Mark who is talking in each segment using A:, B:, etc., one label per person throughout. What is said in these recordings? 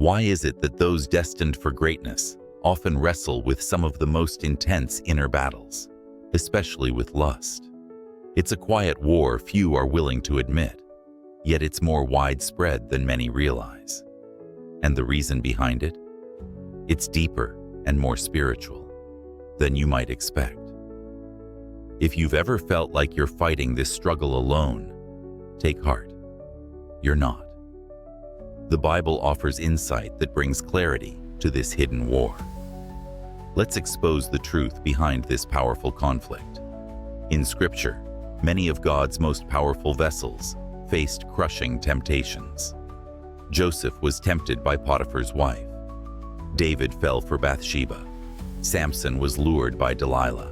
A: Why is it that those destined for greatness often wrestle with some of the most intense inner battles, especially with lust? It's a quiet war few are willing to admit, yet it's more widespread than many realize. And the reason behind it? It's deeper and more spiritual than you might expect. If you've ever felt like you're fighting this struggle alone, take heart. You're not. The Bible offers insight that brings clarity to this hidden war. Let's expose the truth behind this powerful conflict. In Scripture, many of God's most powerful vessels faced crushing temptations. Joseph was tempted by Potiphar's wife. David fell for Bathsheba. Samson was lured by Delilah.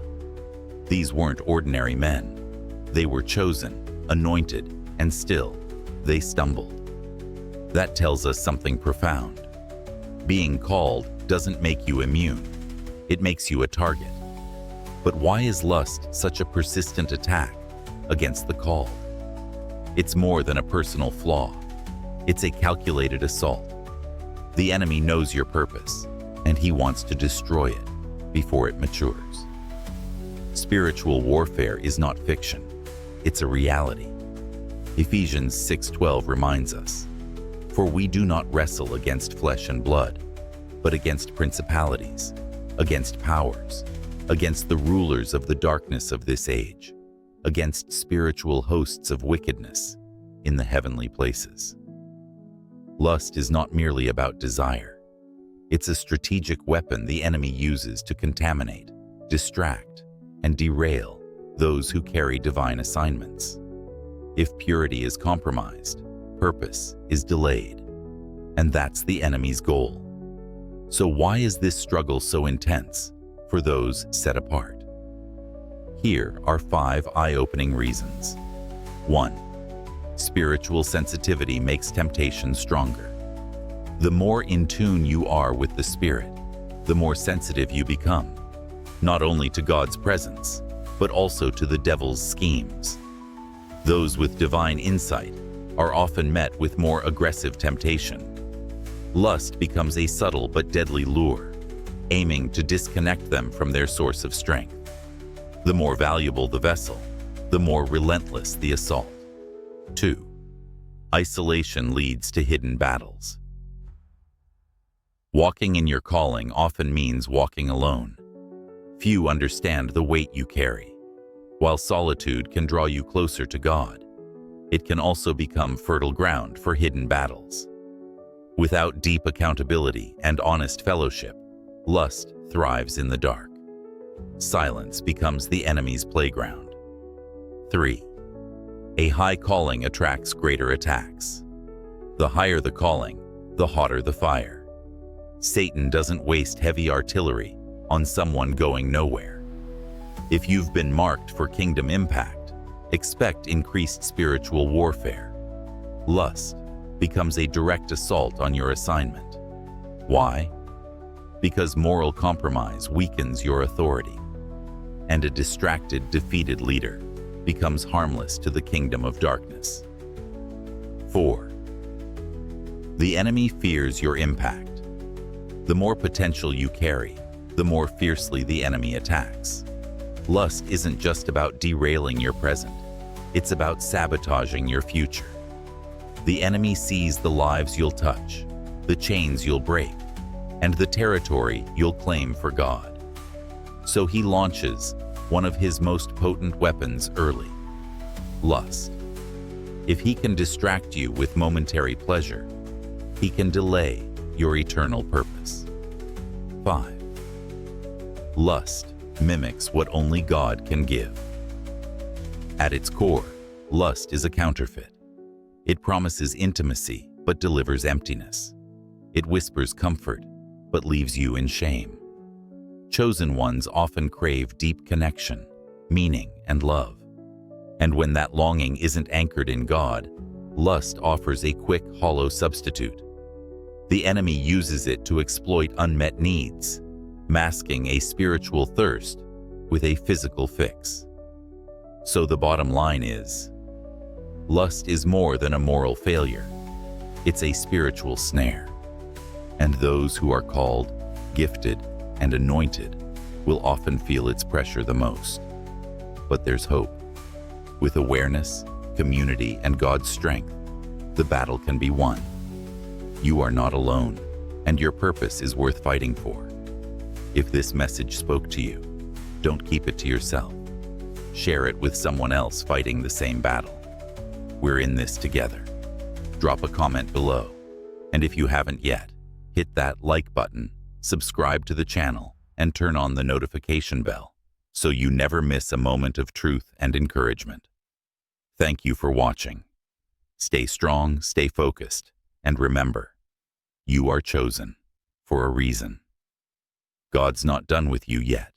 A: These weren't ordinary men. They were chosen, anointed, and still, they stumbled. That tells us something profound. Being called doesn't make you immune. It makes you a target. But why is lust such a persistent attack against the called? It's more than a personal flaw. It's a calculated assault. The enemy knows your purpose, and he wants to destroy it before it matures. Spiritual warfare is not fiction. It's a reality. Ephesians 6:12 reminds us, "For we do not wrestle against flesh and blood, but against principalities, against powers, against the rulers of the darkness of this age, against spiritual hosts of wickedness in the heavenly places." Lust is not merely about desire. It's a strategic weapon the enemy uses to contaminate, distract, and derail those who carry divine assignments. If purity is compromised, purpose is delayed. And that's the enemy's goal. So why is this struggle so intense for those set apart? Here are 5 eye-opening reasons. 1. Spiritual sensitivity makes temptation stronger. The more in tune you are with the Spirit, the more sensitive you become, not only to God's presence, but also to the devil's schemes. Those with divine insight are often met with more aggressive temptation. Lust becomes a subtle but deadly lure, aiming to disconnect them from their source of strength. The more valuable the vessel, the more relentless the assault. 2. Isolation leads to hidden battles. Walking in your calling often means walking alone. Few understand the weight you carry. While solitude can draw you closer to God, it can also become fertile ground for hidden battles. Without deep accountability and honest fellowship, lust thrives in the dark. Silence becomes the enemy's playground. 3. A high calling attracts greater attacks. The higher the calling, the hotter the fire. Satan doesn't waste heavy artillery on someone going nowhere. If you've been marked for kingdom impact, expect increased spiritual warfare. Lust becomes a direct assault on your assignment. Why? Because moral compromise weakens your authority, and a distracted, defeated leader becomes harmless to the kingdom of darkness. 4. The enemy fears your impact. The more potential you carry, the more fiercely the enemy attacks. Lust isn't just about derailing your present. It's about sabotaging your future. The enemy sees the lives you'll touch, the chains you'll break, and the territory you'll claim for God. So he launches one of his most potent weapons early: lust. If he can distract you with momentary pleasure, he can delay your eternal purpose. 5. Lust mimics what only God can give. At its core, lust is a counterfeit. It promises intimacy but delivers emptiness. It whispers comfort but leaves you in shame. Chosen ones often crave deep connection, meaning, and love. And when that longing isn't anchored in God, lust offers a quick, hollow substitute. The enemy uses it to exploit unmet needs, masking a spiritual thirst with a physical fix. So the bottom line is, lust is more than a moral failure. It's a spiritual snare. And those who are called, gifted, and anointed will often feel its pressure the most. But there's hope. With awareness, community, and God's strength, the battle can be won. You are not alone, and your purpose is worth fighting for. If this message spoke to you, don't keep it to yourself. Share it with someone else fighting the same battle. We're in this together. Drop a comment below, and if you haven't yet, hit that like button, subscribe to the channel, and turn on the notification bell so you never miss a moment of truth and encouragement. Thank you for watching. Stay strong, stay focused, and remember, you are chosen for a reason. God's not done with you yet.